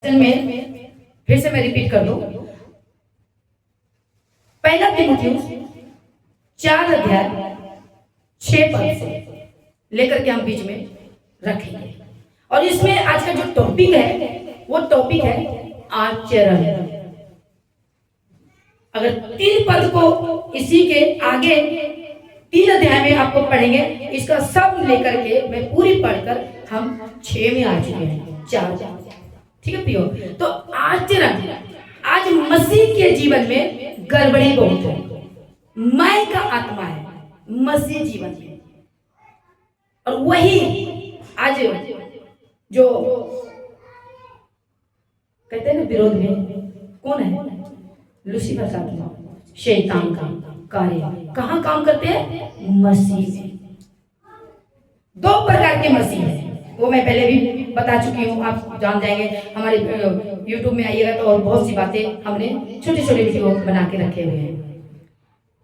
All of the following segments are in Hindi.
में फिर से मैं रिपीट कर दूं, पहला तीमुथियुस 4 अध्याय 6 पद से लेकर के हम बीच में रखेंगे। और इसमें आज का जो टॉपिक है वो टॉपिक है आचरण। अगर 3 पद को इसी के आगे 3 अध्याय में आपको पढ़ेंगे, इसका सब लेकर के मैं पूरी पढ़कर हम 6 में आ चुके हैं, 4। ठीक है प्रियो। तो आचरण, आज मसीह के जीवन में गड़बड़ी बहुत है। मैं का आत्मा है मसीह जीवन में, और वही आज जो कहते हैं ना विरोध में कौन है, लूसीफर का आत्मा, शैतान का कार्य कहाँ काम करते हैं, मसीह में। 2 प्रकार के मसीह हैं, वो मैं पहले भी बता चुकी हूँ, आप जान जाएंगे। हमारे YouTube में आइएगा तो और बहुत सी बातें हमने छोटे छोटे वीडियो बना के रखे हुए हैं।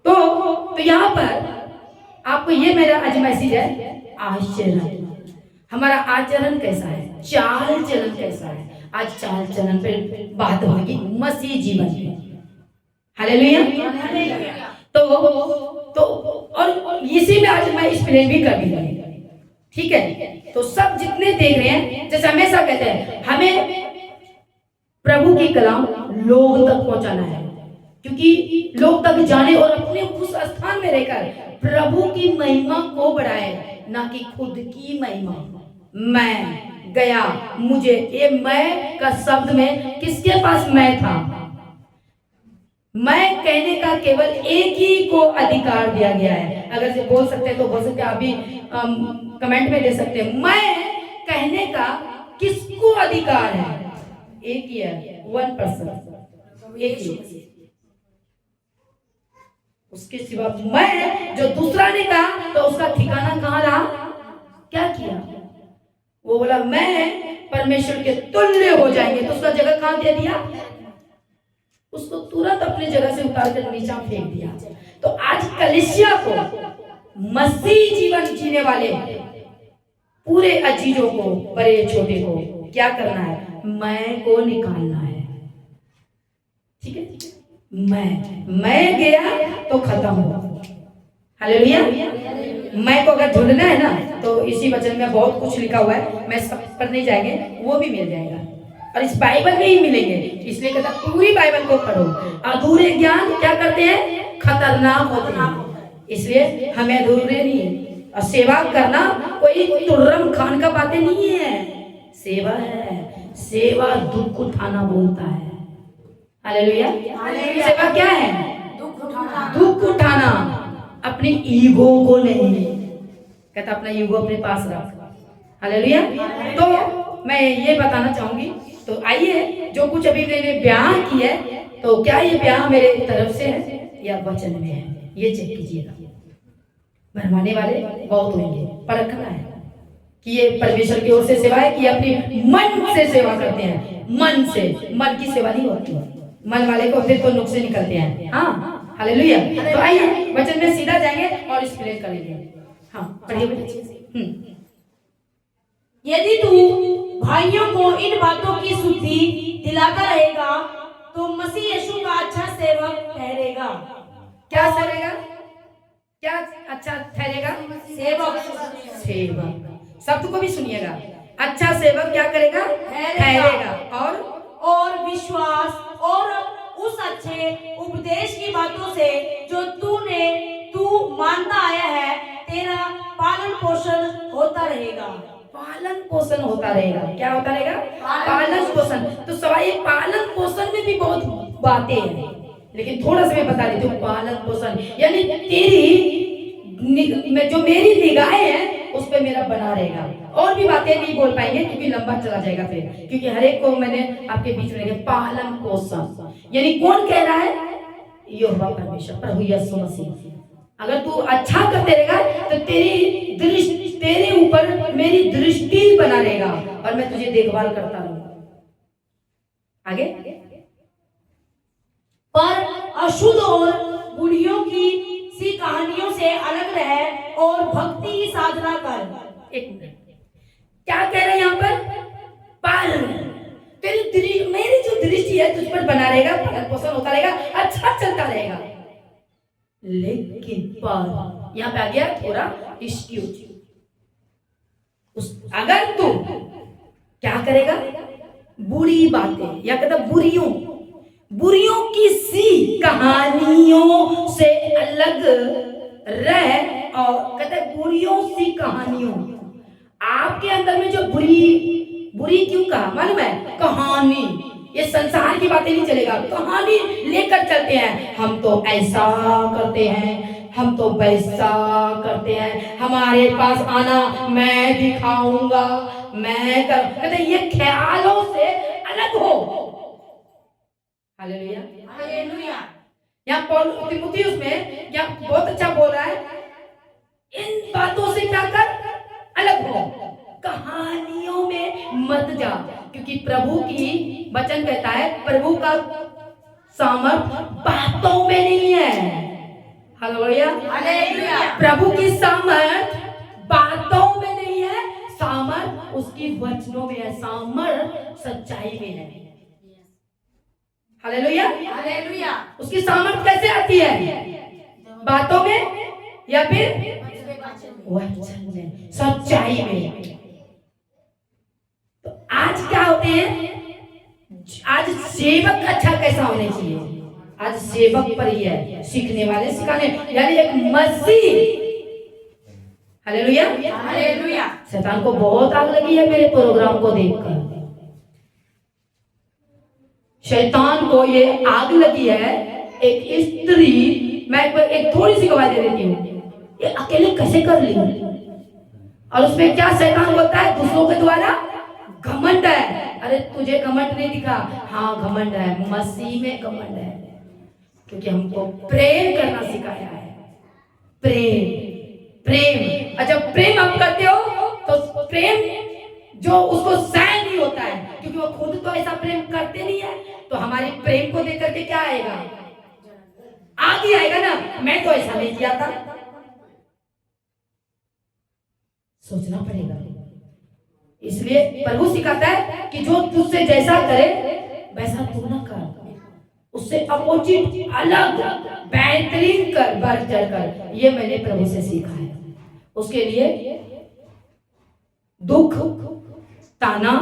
तो यहाँ पर आपको ये मेरा आज मैसेज है, आचरण। हमारा आचरण कैसा है, चाल चलन कैसा है। आज चाल चलन पे बात होगी मसीह जीवन में। हालेलुया। तो और इसी में आज मैं एक्सप्लेन भी कर दूंगी। ठीक है, तो सब जितने देख रहे हैं, जैसे हमेशा कहते हैं हमें प्रभु की कलाम लोग तक पहुंचाना है, क्योंकि लोग तक जाने और अपने उस स्थान में रहकर प्रभु की महिमा को बढ़ाए, ना कि खुद की महिमा। मैं गया, मुझे, ये मैं का शब्द में किसके पास मैं था, मैं कहने का केवल एक ही को अधिकार दिया गया है। अगर से बोल सकते हैं तो बोल सकते हैं, अभी कमेंट में दे सकते हैं, मैं कहने का किसको अधिकार है, एक ही है, 1%, एक ही। उसके सिवा मैं जो दूसरा ने कहा तो उसका ठिकाना कहाँ रहा, क्या किया, वो बोला मैं परमेश्वर के तुल्य हो जाएंगे, तो उसका जगह कहाँ दे दिया, उसको तुरंत अपनी जगह से उतार कर नीचा फेंक दिया। तो आज कलीसिया को, मसीह जीवन जीने वाले पूरे अजीजों को, बड़े छोटे को क्या करना है, मैं को निकालना है। ठीक है, मैं गया तो खत्म हो। हालेलुया। मैं को अगर ढूंढना है ना तो इसी वचन में बहुत कुछ लिखा हुआ है, मैं सब पर नहीं जाएंगे, वो भी मिल जाएगा और इस बाइबल में ही मिलेंगे। इसलिए कहता पूरी बाइबल को पढ़ो। अधूरे ज्ञान क्या करते हैं, खतरनाक होते हैं। इसलिए हमें अधूरे नहीं, और सेवा करना कोई तुर्रम खान का बातें नहीं है, सेवा है। सेवा दुख उठाना बोलता है। हालेलुया। सेवा क्या है, दुख उठाना, अपने ईगो को नहीं। कहता अपना ईगो अपने पास रख। हालेलुया। तो मैं ये बताना चाहूंगी, तो आइए जो कुछ अभी मैंने बयान किया है, तो क्या ये बयान मेरे तरफ से है या वचन में है, ये चेक कीजिएगा। भरमाने वाले बहुत होंगे, परखना है कि ये परमेश्वर की ओर से सेवा है कि अपनी मन से सेवा करते हैं। मन से, मन की सेवा नहीं होती, मन वाले को फिर तो नुक्से निकलते हैं। हाँ, हालेलुया। तो आइए वचन में सीधा जाएंगे और एक्सप्लेन करेंगे। हाँ पढ़िए। यदि तू भाइयों को इन बातों की शुद्धि दिलाता रहेगा तो मसीह यीशु का अच्छा सेवक ठहरेगा। क्या ठहरेगा, क्या अच्छा ठहरेगा, सेवक। शब्द को भी सुनिएगा, अच्छा सेवक क्या करेगा, ठहरेगा। और विश्वास और उस अच्छे उपदेश की बातों से जो तू मानता आया है, तेरा पालन पोषण होता रहेगा। पालन पोषण होता रहेगा, क्या होता रहेगा, पालन पोषण। तो सवाई पालन पोषण में भी बहुत बातें हैं, लेकिन थोड़ा सा मैं बता देती हूँ। पालन पोषण यानी जो मेरी निगाहें हैं उस पे मेरा बना रहेगा। और भी बातें नहीं बोल पाएंगे क्योंकि लंबा चला जाएगा फिर, क्योंकि हर एक को मैंने आपके बीच में पालन पोषण यानी कौन कह रहा है, यहोवा परमेश्वर, प्रभु यीशु मसीह। अगर तू अच्छा करते रहेगा तो तेरी दृष्टि, तेरे ऊपर मेरी दृष्टि बना रहेगा और मैं तुझे देखभाल करता रहूंगा। आगे, पर अशुद्ध और बुढ़ियों की सी कहानियों से अलग रहे और भक्ति की साधना कर। एक मिनट, क्या कह रहे हैं यहाँ पर, पालन। मेरी जो दृष्टि है तुझ पर बना रहेगा, पालन पोषण होता रहेगा, अच्छा चलता रहेगा। लेकिन पर यहाँ पे आ गया थोड़ा एक्सक्यूज। अगर तू क्या करेगा, बुरी बातें या कहता बुरियों की सी कहानियों से अलग रह, और कहते बुरियों सी कहानियों, आपके अंदर में जो बुरी क्यों कहा मालूम है, कहानी, ये संसार की बातें नहीं चलेगा, कहानी लेकर चलते हैं, हम तो ऐसा करते हैं, हम तो वैसा करते हैं, हमारे पास आना मैं दिखाऊंगा, मैं कर, कहते ये ख्यालों से अलग हो। Hallelujah hallelujah. यहाँ पौल तीमुथियुस में क्या बहुत अच्छा बोल रहा है, इन बातों से क्या कर, अलग हो, कहानियों में मत जा, क्योंकि प्रभु की वचन कहता है प्रभु का सामर्थ बातों में नहीं है। Hallelujah hallelujah. प्रभु की सामर्थ बातों में नहीं है, सामर्थ उसकी वचनों में है, सामर्थ सच्चाई में है। Hallelujah hallelujah. उसकी सामर्थ कैसे आती है, बातों में या फिर वचन में, सच्चाई में। तो आज क्या होते हैं, आज सेवक अच्छा कैसा होना चाहिए, आज सेवक पर ही है, सीखने वाले सिखाने, यानी एक मसीह। Hallelujah hallelujah. शैतान को बहुत आग लगी है मेरे प्रोग्राम को देखकर, शैतान को ये आग लगी है, एक स्त्री, मैं एक थोड़ी सी गवाही दे देती हूँ, ये अकेले कैसे कर ली, और उसमें क्या शैतान बोलता है दूसरों के द्वारा घमंड है। अरे तुझे घमंड नहीं दिखा, हाँ घमंड है, मसीह में घमंड है, क्योंकि हमको प्रेम करना सिखाया है, प्रेम। अच्छा प्रेम हम करते हो तो प्रेम जो उसको सहन नहीं होता है, क्योंकि वो खुद तो ऐसा प्रेम करते नहीं है, तो हमारे प्रेम को देख करके क्या आएगा, आगे आएगा ना, मैं तो ऐसा नहीं किया था। सोचना पड़ेगा, इसलिए प्रभु सिखाता है कि जो तुझसे जैसा करे वैसा तू ना कर, उससे अपोजिट अलग बेहतरीन कर, बढ़ चढ़ कर। ये मैंने प्रभु से सीखा है। उसके लिए दुख, ताना,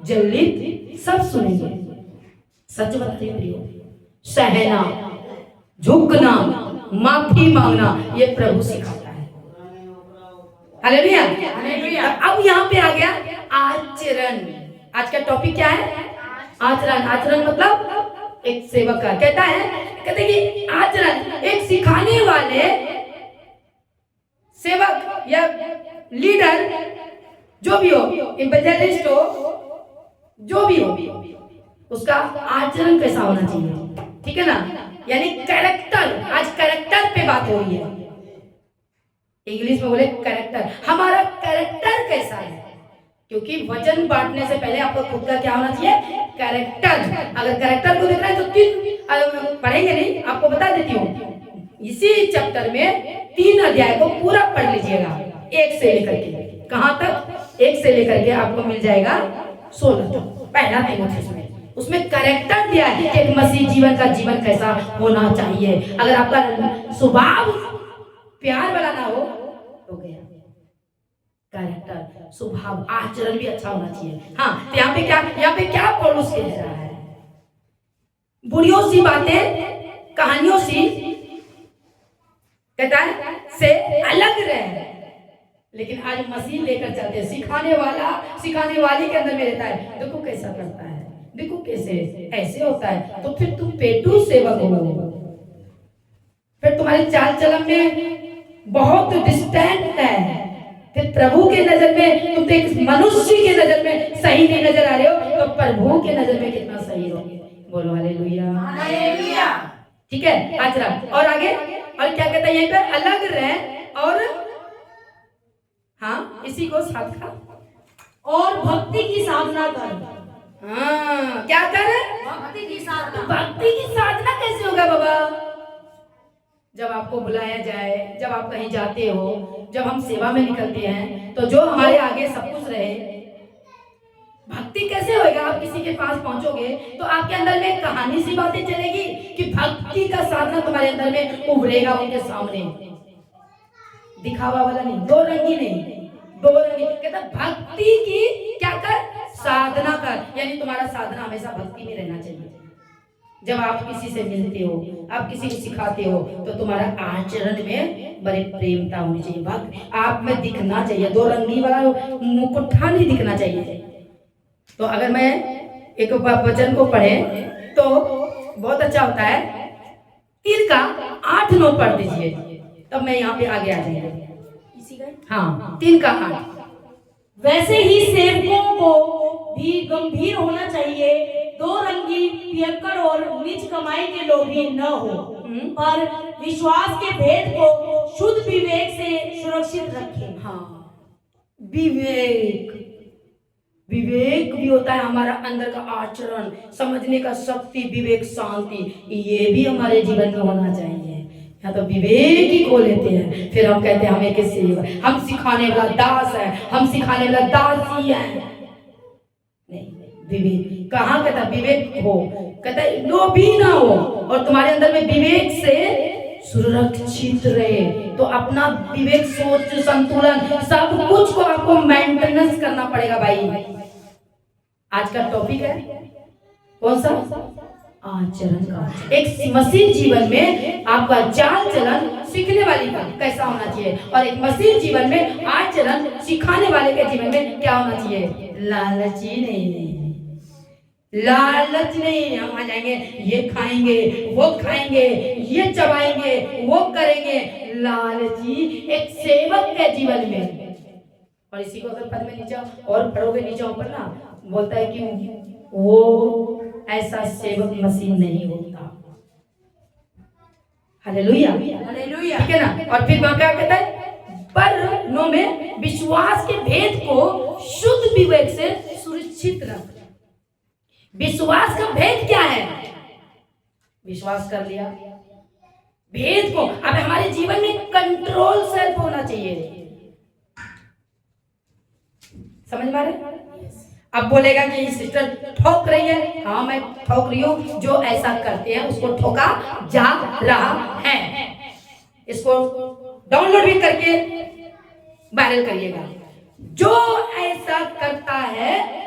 जल्लित सब सुनेंगे, सच बताइए प्रियो, सहना, झुकना, माफी मांगना, ये प्रभु सिखाता है। Hallelujah hallelujah. अब यहाँ पे आ गया आचरण। आज का टॉपिक क्या है, आचरण। आचरण मतलब एक सेवक का कहता है, कहते कि आचरण एक सिखाने वाले सेवक या लीडर जो भी हो, इवेंजलिस्ट हो, जो भी हो, उसका आचरण कैसा होना चाहिए, ठीक है ना, यानी कैरेक्टर। आज कैरेक्टर पे बात हो रही है, इंग्लिश में बोले कैरेक्टर, हमारा कैरेक्टर कैसा है, क्योंकि वचन बांटने से पहले आपको खुद का क्या होना चाहिए, कैरेक्टर। अगर कैरेक्टर को देखना है तो 3 पढ़ेंगे नहीं, आपको बता देती हूँ, इसी चैप्टर में 3 अध्याय को पूरा पढ़ लीजिएगा, 1 से लेकर के कहां तक, 1 से लेकर के आपको मिल जाएगा 16 तक, पहला तीमुथियुस में। उसमें कैरेक्टर दिया है कि एक मसीह जीवन का जीवन कैसा होना चाहिए। अगर आपका स्वभाव प्यार वाला ना हो तो गया, कैरेक्टर, स्वभाव, आचरण भी अच्छा होना चाहिए। हाँ, तो यहाँ पे क्या पौलुस कह रहा है, बुरियों सी बातें, कहानियों सी, कहता है से अलग रहे। लेकिन आज मसीह लेकर चलते, सिखाने वाली के अंदर में रहता है, देखो कैसा करता है, देखो कैसे ऐसे होता है, तो फिर तुम पेटू सेवक हो, फिर तुम्हारे चाल चलन में बहुत डिस्टेंट है, फिर प्रभु के नजर में तुम तो एक मनुष्य के नजर में सही नहीं नजर आ रहे हो, तो प्रभु के नजर में कितना सही होगे। बोलो हालेलुया हालेलुया। ठीक है, आचरण। और आगे, और क्या कहता है यहीं पे, अलग रहे, और हाँ इसी को साथ का, और भक्ति की साधना कर। हाँ क्या कर, भक्ति की साधना। भक्ति की साधना कैसे होगा बाबा, जब आपको बुलाया जाए, जब आप कहीं जाते हो, जब हम सेवा में निकलते हैं, तो जो हमारे आगे सब कुछ रहे भक्ति कैसे होएगा? आप किसी के पास पहुंचोगे तो आपके अंदर में कहानी सी बातें चलेगी कि भक्ति का साधना तुम्हारे अंदर में उभरेगा उनके सामने। दिखावा वाला नहीं, दो रंगी नहीं, दो रंगी। कहता भक्ति की क्या कर? साधना कर। यानी तुम्हारा साधना हमेशा भक्ति में रहना चाहिए। जब आप किसी से मिलते हो, आप किसी को सिखाते हो, तो तुम्हारा आचरण में बड़े प्रेमता होनी चाहिए। भक्त आप में दिखना चाहिए, दो रंगी वाला मुकुट्ठा नहीं दिखना चाहिए। तो अगर मैं एक वचन को पढ़े तो बहुत अच्छा होता है। 3 का 8 9 पढ़ दीजिए, तब मैं यहाँ पे आगे आ जाएंगे। इसी का? हाँ, 3 का 8। वैसे ही सेवकों को भी गंभीर होना चाहिए, दो रंगी, पियक्कड़ और नीच कमाई के लोभी न हो, पर विश्वास के भेद को शुद्ध विवेक से सुरक्षित रखें। हाँ, विवेक, विवेक भी होता है हमारा अंदर का आचरण, समझने का शक्ति, विवेक, शांति, ये भी हमारे जीवन में होना चाहिए। या तो विवेक ही खो लेते हैं, फिर हम कहते हैं हमें किसी, हम सिखाने वाला दास है, हम सिखाने वाला दासी है। नहीं, विवेक कहाँ कहता? विवेक हो, कहता है लोभी ना हो और तुम्हारे अंदर में विवेक से सुरक्षित रहे। तो अपना विवेक, सोच, संतुलन, सब कुछ को आपको मेंटेनेंस करना पड़ेगा भाई। आज का टॉपिक है कौन सा? आचरण का। एक मसीह जीवन में आपका चाल चलन सीखने वाली का कैसा होना चाहिए, और एक मसीह जीवन में आचरण सिखाने वाले के जीवन में क्या होना चाहिए? लालची नहीं, लालच नहीं। हम आ जाएंगे, ये खाएंगे, वो खाएंगे, ये चबाएंगे, वो करेंगे। लालची एक सेवक के जीवन में। और इसी को अगर पद में नीचे और पढ़ोगे, नीचे ऊपर ना बोलता है कि वो ऐसा सेवक मसीह नहीं होता। हालेलुया, हालेलुया, ठीक है ना। और फिर वहां क्या कहता है? पर 9 में विश्वास के भेद को शुद्ध विवेक से सुरक्षित रख। विश्वास का भेद क्या है? विश्वास कर लिया, भेद को अब हमारे जीवन में कंट्रोल सेल्फ होना चाहिए। समझ में आ रहा है? अब बोलेगा कि सिस्टर ठोक रही है, हाँ मैं ठोक रही हूँ। जो ऐसा करते हैं उसको ठोका जा रहा है। इसको डाउनलोड भी करके वायरल करिएगा। जो ऐसा करता है,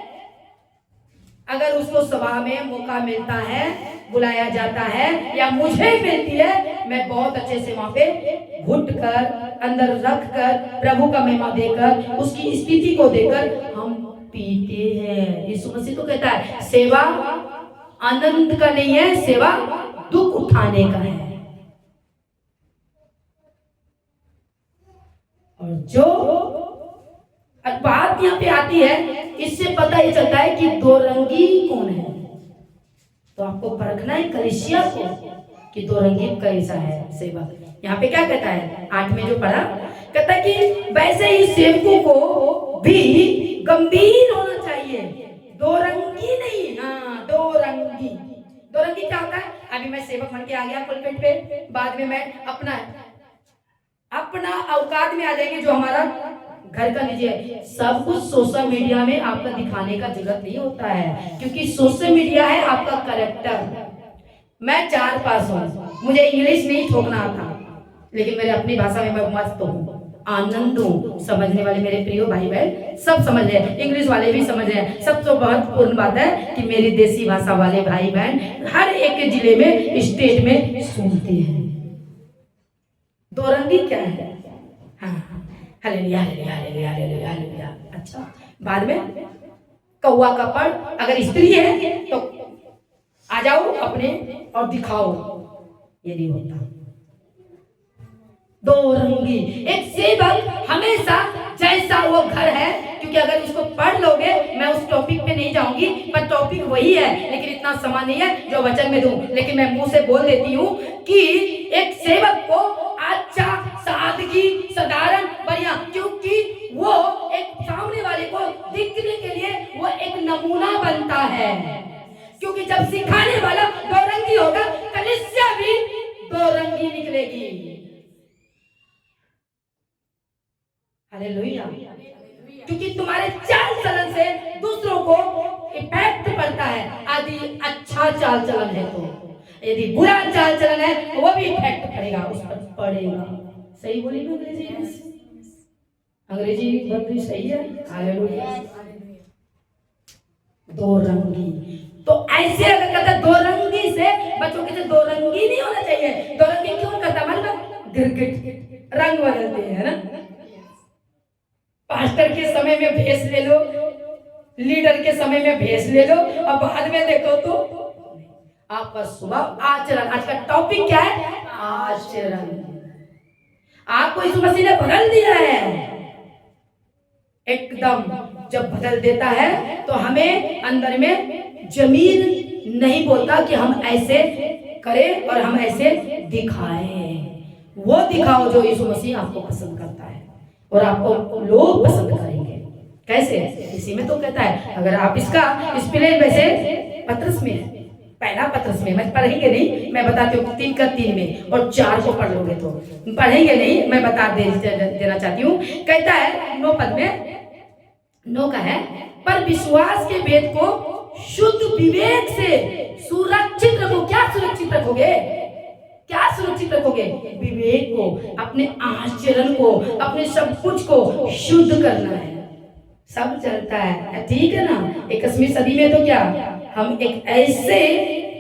अगर उसको सभा में मौका मिलता है, बुलाया जाता है, या मुझे मिलती है, मैं बहुत अच्छे से वहां पे घुट कर, अंदर रख कर, प्रभु का महिमा देकर, उसकी स्थिति को देकर हम पीते हैं। यीशु मसीह तो कहता है सेवा आनंद का नहीं है, सेवा दुख उठाने का है। और जो बात यहाँ पे आती है, इससे पता ये चलता है कि दो रंगी कौन है। तो आपको परखना है कलीसिया को कि दो रंगी कैसा है सेवक। यहाँ पे क्या कहता है 8 में जो पढ़ा, कहता है कि वैसे ही सेवकों को भी गंभीर होना चाहिए, दो रंगी नहीं। हाँ, दो रंगी। दो रंगी क्या होता है? अभी मैं सेवक बन के आ गया पुलपिट पे, बाद में मैं अपना औकात में आ जाएंगे, जो हमारा घर का निजी है। सब कुछ सोशल मीडिया में आपका दिखाने का जरूरत नहीं होता है, क्योंकि सोशल मीडिया है आपका कैरेक्टर। मैं 4 पास हूँ, मुझे इंग्लिश नहीं ठोकना आता, लेकिन मेरे अपनी भाषा में मैं मस्त हूँ, आनंद हूँ। समझने वाले मेरे प्रिय भाई बहन सब समझ रहे हैं, इंग्लिश वाले भी समझ रहे हैं। सबसे महत्वपूर्ण बात है कि मेरी देसी भाषा वाले भाई बहन हर एक जिले में, स्टेट में सुनते हैं। दो रंगी क्या है? हाँ, hallelujah, hallelujah, hallelujah, hallelujah, hallelujah. अच्छा, बाद में कौवा का पढ़, अगर स्त्री है तो आ जाओ अपने और दिखाओ, ये नहीं होता। दो रंगी। एक सेवक हमेशा जैसा वो घर है, क्योंकि अगर उसको पढ़ लोगे, मैं उस टॉपिक पे नहीं जाऊंगी, पर टॉपिक वही है, लेकिन इतना समय नहीं है जो वचन में दूं। लेकिन मैं मुंह से बोल देती हूँ कि एक सेवक को अच्छा, सादगी, साधारण, बढ़िया, क्योंकि वो एक सामने वाले को दिखने के लिए वो एक नमूना बनता है। क्योंकि जब सिखाने वाला दो रंगी होगा, कलीसिया भी दो रंगी निकलेगी। हालेलुया। क्योंकि तुम्हारे चाल चलन से दूसरों को इफेक्ट पड़ता है। यदि अच्छा चाल चलन है तो, यदि बुरा चाल चलन है तो वो भी इफेक्ट पड़ेगा, उस पर पड़ेगा। सही बोली ना अंग्रेजी में? अंग्रेजी बहुत सही है। हालेलुया। दो रंगी, तो ऐसे अगर कहता दो रंगी से बच्चों के, दो रंगी नहीं होना चाहिए। दो रंगी क्यों करता? मतलब गिरगिट रंग बदलते हैं ना। पास्टर के समय में भेष ले लो, लीडर के समय में भेष ले लो, और बाद में देखो तो आपका स्वभाव आचरण। आज का टॉपिक क्या है? आचरण। आपको यीशु मसीह ने बदल दिया है एकदम। जब बदल देता है तो हमें अंदर में जमीन नहीं बोलता कि हम ऐसे करें और हम ऐसे दिखाएं। वो दिखाओ जो यीशु मसीह आपको पसंद करता है और आपको लोग पसंद करेंगे। कैसे? इसी में तो कहता है, अगर आप इसका स्पेलिंग वैसे पत्रस में है, पहला पत्रस में, मैं पढ़ेंगे नहीं, मैं बताती हूँ 3 का 3 में, और 4 को पढ़ लोगे तो पढ़ेंगे नहीं, मैं बता देना चाहती हूँ। कहता है 9 पद में, 9 का है, पर विश्वास के भेद को शुद्ध विवेक से सुरक्षित रखो। क्या सुरक्षित रखोगे? क्या सुरक्षित रखोगे? विवेक को, अपने आचरण को, अपने सब कुछ को शुद्ध करना है। सब चलता है, ठीक है ना। 21वीं सदी में तो क्या, हम एक ऐसे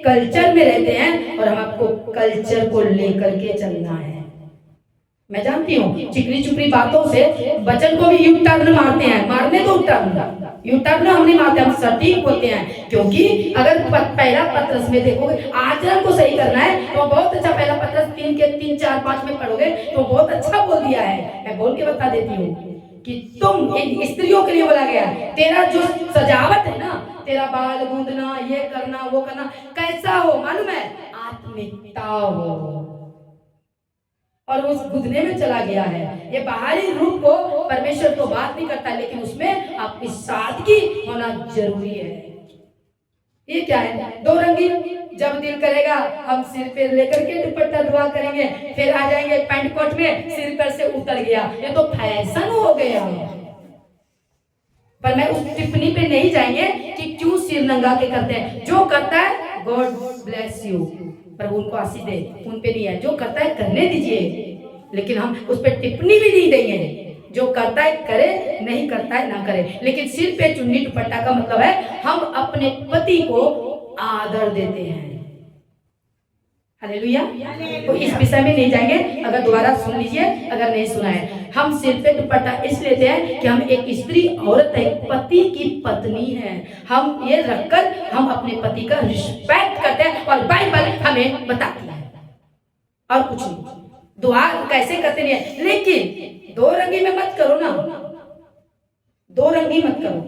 कल्चर में रहते हैं और हम आपको कल्चर को लेकर के चलना है। मैं जानती हूँ चिकनी चुपड़ी बातों से वचन को भी यू टर्न मारते हैं। मारने दो टर्न, यू टर्न हम नहीं मारते, हम सटीक बोलते हैं। क्योंकि अगर पहला पत्रस में देखोगे आचरण को सही करना है तो बहुत अच्छा, पहला पत्रस 3 के 3, 4, 5 में पढ़ोगे तो बहुत अच्छा बोल दिया है। मैं बोल के बता देती हूँ कि तुम इन स्त्रियों के लिए बोला गया, तेरा जो सजावट है ना, तेरा बाल गूंदना, ये करना, वो करना, कैसा हो मालूम है? आत्मिकता हो। और उस गुदने में चला गया है। ये बाहरी रूप को परमेश्वर तो बात नहीं करता, लेकिन उसमें आपकी सादगी होना जरूरी है। ये क्या है? दो रंगी। जब दिल करेगा हम सिर पे लेकर के दुपट्टा दुआ करेंगे, फिर आ जाएंगे पैंट कोट में, सिर पर से उतर गया, ये तो फैशन हो गया। पर मैं उस टिप्पणी पे नहीं जाएंगे कि क्यों सिर नंगा के करते हैं। जो करता है गॉड ब्लेस यू, प्रभु उनको आशीष दे, उन पे नहीं है। जो करता है करने दीजिए, लेकिन हम उस पर टिप्पणी भी नहीं देंगे। जो करता है करे, नहीं करता है ना करे। लेकिन सिर पे चुन्नी दुपट्टा का मतलब है हम अपने पति को आदर देते हैं। हालेलुया। तो इस विषय में नहीं जाएंगे, अगर दोबारा सुन लीजिए अगर नहीं सुना है। हम सिर पे दुपट्टा इसलिए लेते हैं कि हम एक स्त्री औरत है, पति की पत्नी है। हम ये रखकर हम अपने पति का रिस्पेक्ट करते हैं और बाइबल हमें बताती है, और कुछ नहीं। दुआ कैसे करते नहीं है, लेकिन दो रंगी में मत करो ना, दो रंगी मत करो।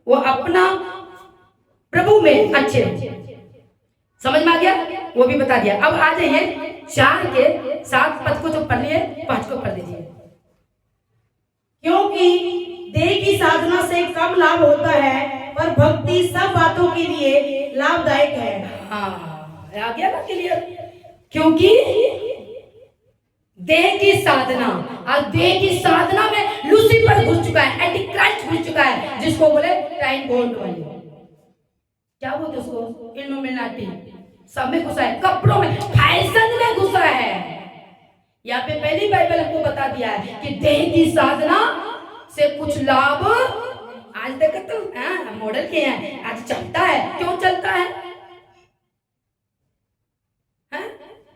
वो अपना प्रभु में अच्छे हो। समझ में आ गया? वो भी बता दिया। अब आ जाइए 4 के 7 पद को जो पढ़ लिए, 5 को पढ़ लीजिए। क्योंकि देह की साधना से कम लाभ होता है, पर भक्ति सब बातों के लिए लाभदायक है। हाँ, आ गया ना क्लियर? क्योंकि देह की साधना, और देह की साधना में लूसीफर घुस चुका है, एंटी क्राइस्ट घुस चुका है, जिसको बोले टाइम बॉन्ड वाले, क्या बोलते उसको, इल्यूमिनाटी। सब में घुसा है, कपड़ों में, फैशन में घुसा है। यहाँ पे पहली बाइबल हमको बता दिया है कि देह की साधना से कुछ लाभ आज तक तो मॉडल के हैं, आज चलता है। क्यों चलता है?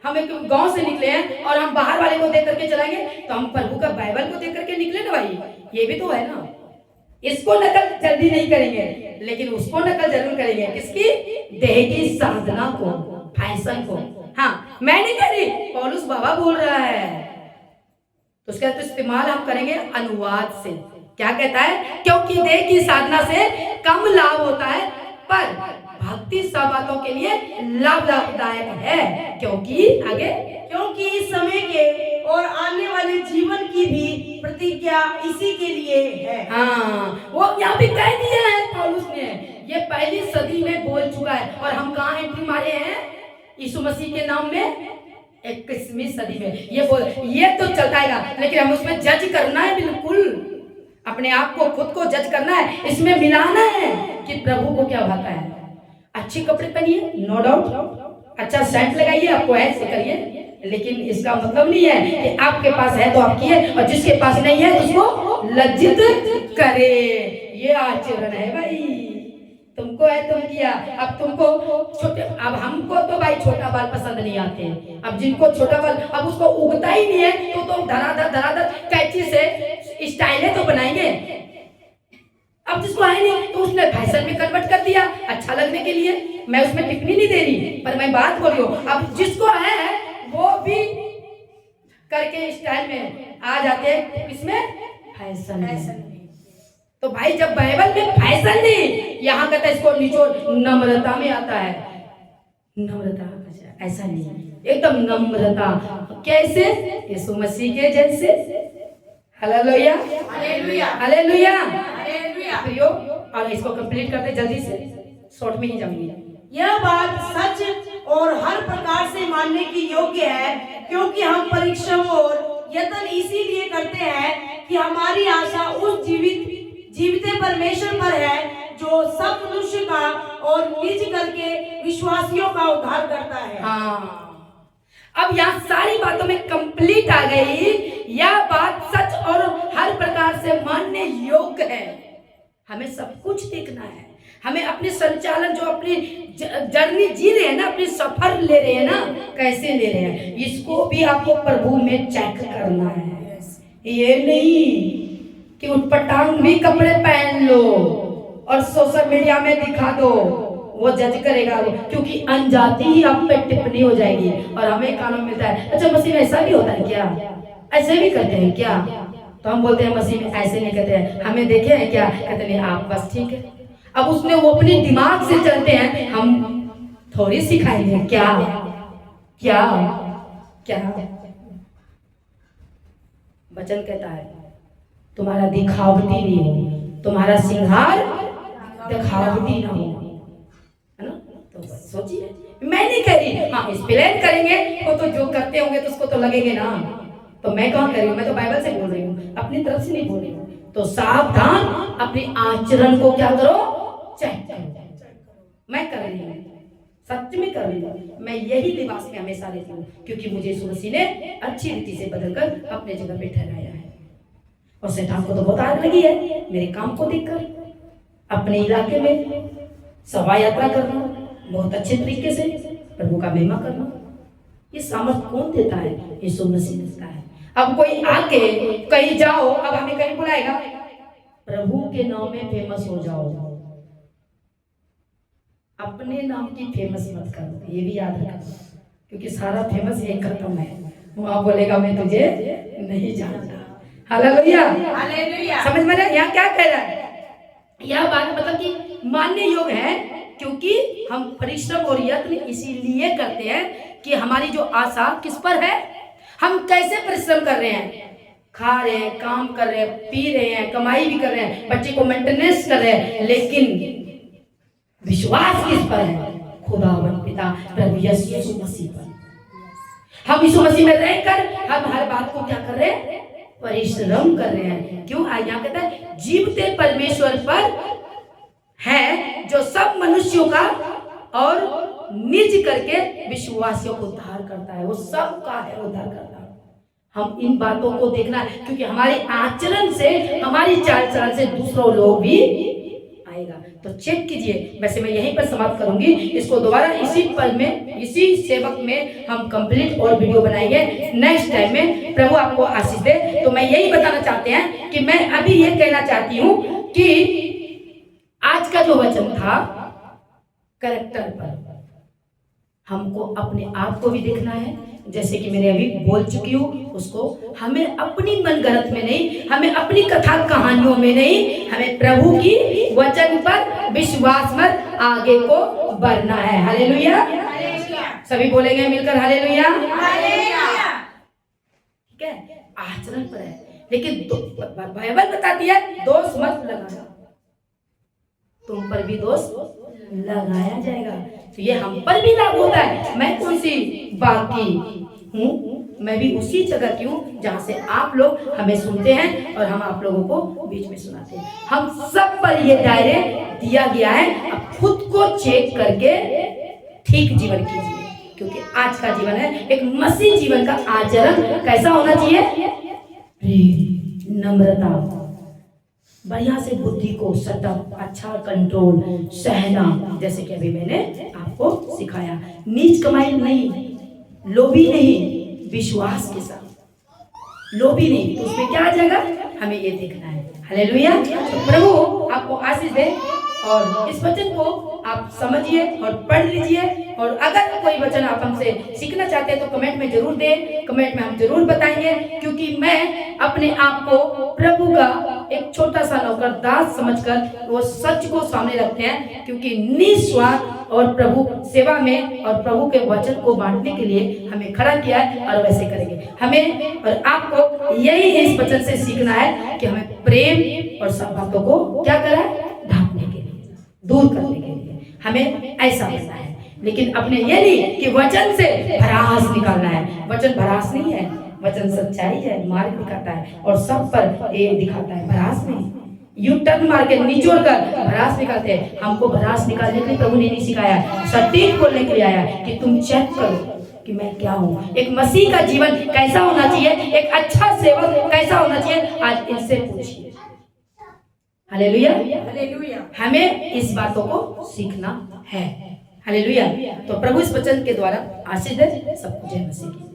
हम एक गांव से निकले हैं और हम बाहर वाले को देख करके चलाएंगे, तो हम प्रभु का बाइबल को देख करके निकले ना भाई, ये भी तो है ना। इसको नकल जल्दी नहीं करेंगे, लेकिन उसको नकल जरूर करेंगे। किसकी? देह की साधना को, फैशन को। हाँ, मैं नहीं कह रही, पौलुस बाबा बोल रहा है, तो उसका तो इस्तेमाल हम करेंगे अनुवाद से। क्या कहता है? क्योंकि देह की साधना से कम लाभ होता है, पर भक्ति सब बातों के लिए लाभदायक है। क्योंकि आगे, क्योंकि इस समय के और आने वाले जीवन की भी प्रतिज्ञा इसी के लिए है। हाँ, वो यहाँ भी कह दिया है पौलुस ने। ये पहली सदी में बोल चुका है, और हम कहाँ एंट्री मारे हैं? यीशु मसीह के नाम में 21वीं सदी में। ये तो चलता है, लेकिन हम उसमें जज करना है बिल्कुल। अपने आप को खुद को जज करना है, इसमें मिलाना है कि प्रभु को क्या भाता है। अच्छे कपड़े पहनिए, नो डाउट, अच्छा सेंट लगाइए, आपको ऐसे करिए, लेकिन इसका मतलब नहीं है कि आपके पास है तो आप किए और जिसके पास नहीं है तो उसको लज्जित करे। ये आचरण है भाई। तुमको है तुम किया, अब तुमको छोटे, अब हमको तो भाई छोटा बाल पसंद नहीं आते। अब जिनको छोटा बाल अब उसको उगता ही नहीं है तो धराधर कैंची से स्टाइलें तो बनाएंगे। अब जिसको है नहीं तो उसने फैशन में कन्वर्ट कर दिया अच्छा लगने के लिए। मैं उसमें टिप्पणी नहीं दे रही, पर मैं बात बोल रही हूँ। अब जिसको है वो भी करके स्टाइल में आ जाते हैं, किसमें, फैशन में। तो भाई जब बाइबल में फैशन नहीं, यहाँ कहता है इसको निचोड़ नम्रता में आता है। नम्रता ऐसा नहीं, एकदम नम्रता, कैसे, यीशु मसीह के जैसे। Hallelujah hallelujah hallelujah hallelujah. प्रियो, और इसको कंप्लीट करते जल्दी से, शॉर्ट में ही जाऊंगी। यह बात सच और हर प्रकार से मानने की योग्य है, क्योंकि हम परिश्रम और यत्न इसीलिए करते हैं कि हमारी आशा उस जीवित परमेश्वर पर है जो सब मनुष्य का और निज करके विश्वासियों का उद्धार करता है। हाँ, अब यहाँ सारी बातों में कंप्लीट आ गई। यह बात सच और हर प्रकार से मानने योग्य है। हमें सब कुछ देखना है, हमें अपने संचालन जो अपनी जर्नी जी रहे हैं ना, अपनी सफर ले रहे हैं ना, कैसे ले रहे हैं, इसको भी आपको प्रभु में चेक करना है। ये नहीं कि उटपटांग भी कपड़े पहन लो और सोशल मीडिया में दिखा दो, वो जज करेगा वो, क्योंकि अनजाती ही आप पे टिप्पणी हो जाएगी। और हमें कानून मिलता है, अच्छा मसीह में ऐसा भी होता है क्या, ऐसे भी करते हैं क्या, तो हम बोलते हैं मसीह में ऐसे नहीं कहते हैं, हमें देखे हैं क्या, कहते नहीं आप बस ठीक है। अब उसने वो अपनी दिमाग से चलते हैं, हम थोड़ी सिखाएंगे क्या क्या क्या। वचन कहता है तुम्हारा दिखावटी नहीं हो, तुम्हारा सिंगार दिखावटी ना हो, है ना। तो सोचिए, मैं नहीं कह रही, हाँ एक्सप्लेन करेंगे वो तो जो करते होंगे तो उसको तो लगेंगे ना। तो मैं कहाँ कर रही हूँ, मैं तो बाइबल से बोल रही हूँ, अपनी तरफ से नहीं बोल रही हूँ। तो सावधान, अपने आचरण को क्या करो, चेक करो। मैं कर रही हूँ, सत्य में कर रही हूँ। मैं यही लिबास में हमेशा रहती हूँ, क्योंकि मुझे यीशु मसीह ने अच्छी रीति से बदलकर अपने जगह पे ठहराया है। और शैतान को तो बहुत आग लगी है मेरे काम को देखकर, अपने इलाके में शोभा यात्रा करना, बहुत अच्छे तरीके से प्रभु का महिमा करना, ये सामर्थ कौन देता है, यीशु मसीह देता है। अब कोई आके कहीं जाओ, अब हमें कहीं बुलाएगा, प्रभु के नाम में फेमस हो जाओ, अपने नाम की फेमस मत करो, ये भी याद रखना, क्योंकि सारा फेमस ये खत्म है। वहां बोलेगा मैं तुझे नहीं जानता। Hallelujah hallelujah. समझ में यहाँ क्या कह रहा है, यह बात मतलब कि मानने योग्य है, क्योंकि हम परिश्रम और यत्न इसीलिए करते हैं कि हमारी जो आशा किस पर है, हम कैसे परिश्रम कर रहे हैं, खा रहे हैं, काम कर रहे हैं, पी रहे हैं, कमाई भी कर रहे हैं, बच्चे को मेंटेनेंस कर रहे हैं, लेकिन विश्वास किस पर है, खुदावन पिता प्रभु यीशु मसीह पर। हम यीशु मसीह में रहकर हम हर बात को क्या कर रहे हैं, परिश्रम कर रहे हैं। क्यों, यहाँ कहता है जीवते परमेश्वर पर है जो सब मनुष्यों का और निज करके विश्वासियों को उद्धार करता है, वो सब का है उद्धार करता है। हम इन बातों को देखना है, क्योंकि हमारे आचरण से, हमारी चाल चलन से दूसरों लोग भी आएगा। तो चेक कीजिए। वैसे मैं यहीं पर समाप्त करूंगी, इसको दोबारा इसी पल में, इसी सेवक में हम कंप्लीट और वीडियो बनाएंगे नेक्स्ट टाइम में। प्रभु आपको आशीष दे। तो मैं यही बताना चाहते हैं कि मैं अभी ये कहना चाहती हूँ कि आज का जो वचन था कैरेक्टर पर, हमको अपने आप को भी देखना है, जैसे कि मैंने अभी बोल चुकी हूँ उसको। हमें अपनी मनगढ़ंत में नहीं, हमें अपनी कथा कहानियों में नहीं, हमें प्रभु की वचन पर विश्वास में आगे को बढ़ना है। हालेलुया, सभी बोलेंगे मिलकर हालेलुया। ठीक है, आचरण पर है, लेकिन बाइबल बताती है दोष मत लगाना, तुम पर भी दोष लगाया जाएगा। तो ये हम पर भी लागू होता है। मैं कौन सी बाकी हूँ, मैं भी उसी जगह की हूँ जहाँ से आप लोग हमें सुनते हैं और हम आप लोगों को बीच में सुनाते हैं। हम सब पर ये डायरेक्ट दिया गया है। अब खुद को चेक करके ठीक जीवन कीजिए, क्योंकि आज का जीवन है एक मसीह जीवन का आचरण कैसा होना चाहिए? प्रेम, नम्रता, बढ़िया से बुद्धि को सतर्क, अच्छा कंट्रोल, सहना, जैसे कि अभी मैंने आपको सिखाया। नीच कमाई नहीं, लोभी नहीं, विश्वास के साथ। लोभी नहीं तो उसमें क्या आ जाएगा? हमें ये देखना है। हालेलुया। तो प्रभु आपको आशीष दे और इस वचन को आप समझिए और पढ़ लीजिए। और अगर कोई वचन आप हमसे सीखना चाहते हैं तो कमेंट में जरूर दें, कमेंट में हम जरूर बताएंगे, क्योंकि मैं अपने आप को प्रभु का एक छोटा सा नौकर दास समझकर वो सच को सामने रखते हैं, क्योंकि निस्वार्थ और प्रभु सेवा में और प्रभु के वचन को बांटने के लिए हमें खड़ा किया है और वैसे करेंगे। हमें और आपको यही इस वचन से सीखना है कि हमें प्रेम और सब बातों को क्या करा है? ढांपने के लिए, दूर करने के लिए हमें ऐसा बनना है। लेकिन अपने ये नहीं कि वचन से भड़ास निकालना है। वचन भड़ास नहीं है, वचन सच्चाई है, मार्ग दिखाता है और सब पर ये दिखाता है, भड़ास नहीं। यू टर्न मार के निचोड़ कर भड़ास निकालते हैं। हमको भड़ास निकालने के लिए प्रभु ने नहीं सिखाया, सटीक बोलने के लिए आया कि तुम चेक करो कि मैं क्या हूँ। एक मसीह का जीवन कैसा होना चाहिए, एक अच्छा सेवक कैसा होना चाहिए, आज इनसे पूछिए। Hallelujah, hallelujah. हमें इस बातों को सीखना है। हालेलुया। तो प्रभु इस वचन के द्वारा आशीष दे सबको। जय मसीह की।